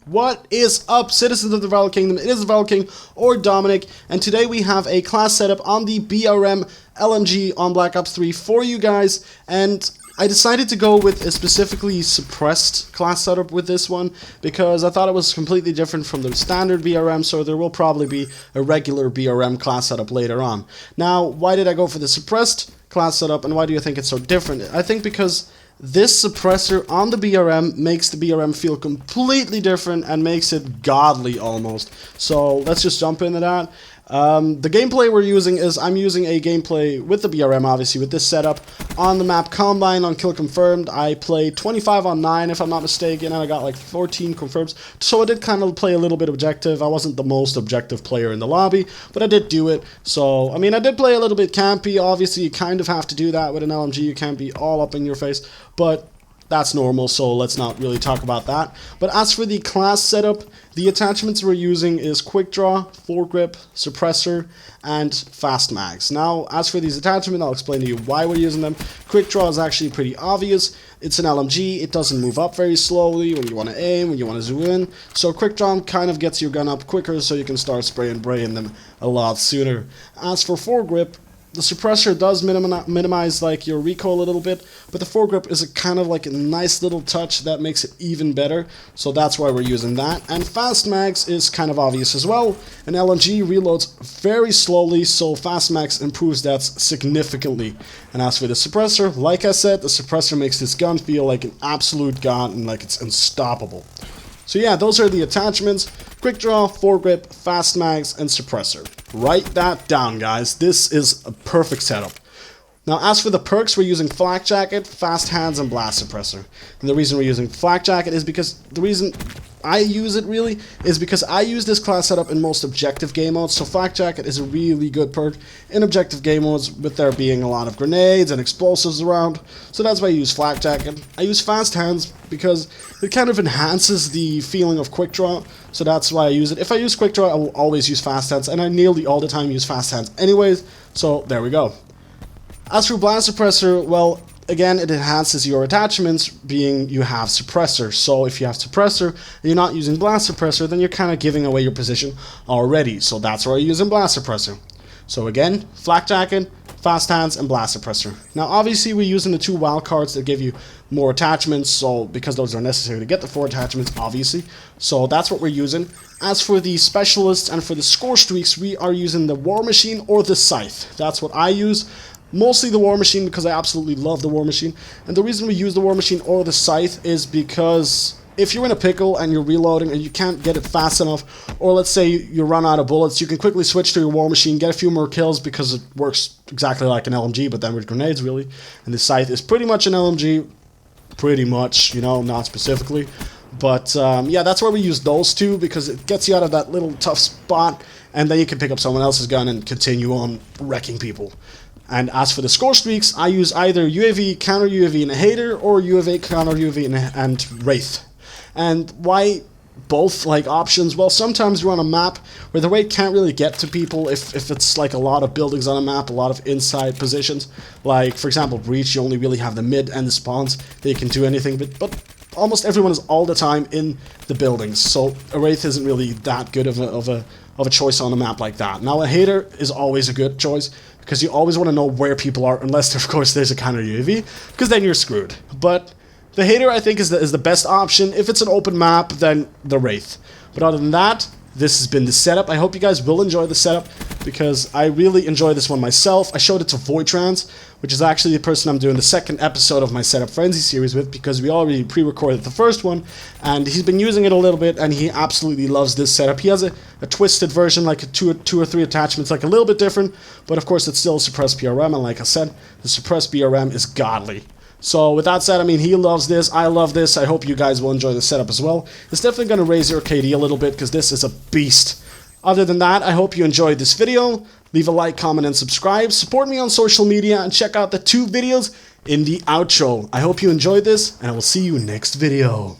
What is up, citizens of the Viral Kingdom? It is the Viral King, or Dominic, and today we have a class setup on the BRM LMG on Black Ops 3 for you guys, and I decided to go with a specifically suppressed class setup with this one because I thought it was completely different from the standard BRM, so there will probably be a regular BRM class setup later on. Now, why did I go for the suppressed class setup, and why do you think it's so different? I think because this suppressor on the BRM makes the BRM feel completely different and makes it godly almost. So let's just jump into that. The gameplay we're using is, I'm using a gameplay with the BRM, obviously, with this setup on the map Combine on Kill Confirmed. I played 25 on 9, if I'm not mistaken, and I got like 14 confirms. So I did kind of play a little bit objective. I wasn't the most objective player in the lobby, but I did do it. So, I mean, I did play a little bit campy. Obviously, you kind of have to do that with an LMG. You can't be all up in your face, but that's normal, so let's not really talk about that. But as for the class setup, the attachments we're using is Quick Draw, Foregrip, Suppressor, and Fast Mags. Now, as for these attachments, I'll explain to you why we're using them. Quick Draw is actually pretty obvious. It's an LMG, it doesn't move up very slowly when you want to aim, when you want to zoom in. So Quick Draw kind of gets your gun up quicker so you can start spraying them a lot sooner. As for Foregrip, the suppressor does minimize like your recoil a little bit, but the foregrip is a kind of like a nice little touch that makes it even better, so that's why we're using that. And fast mags is kind of obvious as well. An LMG reloads very slowly, so fast mags improves that significantly. And as for the suppressor, like I said, the suppressor makes this gun feel like an absolute god and like it's unstoppable. So yeah, those are the attachments: Quick Draw, Foregrip, Fast Mags, and Suppressor. Write that down, guys. This is a perfect setup. Now, as for the perks, we're using Flak Jacket, Fast Hands, and Blast Suppressor. And the reason we're using Flak Jacket is because the reason I use it really is because I use this class setup in most objective game modes. So Flak Jacket is a really good perk in objective game modes, with there being a lot of grenades and explosives around. So that's why I use Flak Jacket. I use Fast Hands because it kind of enhances the feeling of Quick Draw. So that's why I use it. If I use Quick Draw, I will always use Fast Hands, and I nearly all the time use Fast Hands anyways. So there we go. As for Blast Suppressor, well, again, it enhances your attachments, being you have Suppressor. So if you have Suppressor and you're not using Blast Suppressor, then you're kind of giving away your position already. So that's why you're using Blast Suppressor. So again, Flak Jacket, Fast Hands, and Blast Suppressor. Now obviously we're using the 2 wildcards that give you more attachments, so because those are necessary to get the 4 attachments, obviously. So that's what we're using. As for the specialists and for the score streaks, we are using the War Machine or the Scythe. That's what I use. Mostly the War Machine, because I absolutely love the War Machine. And the reason we use the War Machine or the Scythe is because if you're in a pickle and you're reloading and you can't get it fast enough, or let's say you run out of bullets, you can quickly switch to your War Machine, get a few more kills because it works exactly like an LMG, but then with grenades really. And the Scythe is pretty much an LMG, pretty much, you know, not specifically. But yeah, that's why we use those two, because it gets you out of that little tough spot, and then you can pick up someone else's gun and continue on wrecking people. And as for the score streaks, I use either UAV, counter UAV, and a hater, or UAV, counter UAV, and Wraith. And why both like options? Well, sometimes you're on a map where the Wraith can't really get to people if it's like a lot of buildings on a map, a lot of inside positions. Like, for example, Breach, you only really have the mid and the spawns that you can do anything, but almost everyone is all the time in the buildings, so a Wraith isn't really that good of a choice on a map like that. Now, a hater is always a good choice, because you always want to know where people are, unless, of course, there's a counter UAV, because then you're screwed. But the hater, I think, is the best option. If it's an open map, then the Wraith. But other than that, this has been the setup. I hope you guys will enjoy the setup, because I really enjoy this one myself. I showed it to Voitrans, which is actually the person I'm doing the second episode of my Setup Frenzy series with, because we already pre-recorded the first one, and he's been using it a little bit, and he absolutely loves this setup. He has a twisted version, like a two or three attachments, like a little bit different, but of course it's still suppressed BRM, and like I said, the suppressed BRM is godly. So with that said, I mean, he loves this, I love this, I hope you guys will enjoy the setup as well. It's definitely going to raise your KD a little bit, because this is a beast. Other than that, I hope you enjoyed this video. Leave a like, comment, and subscribe. Support me on social media, and check out the 2 videos in the outro. I hope you enjoyed this, and I will see you next video.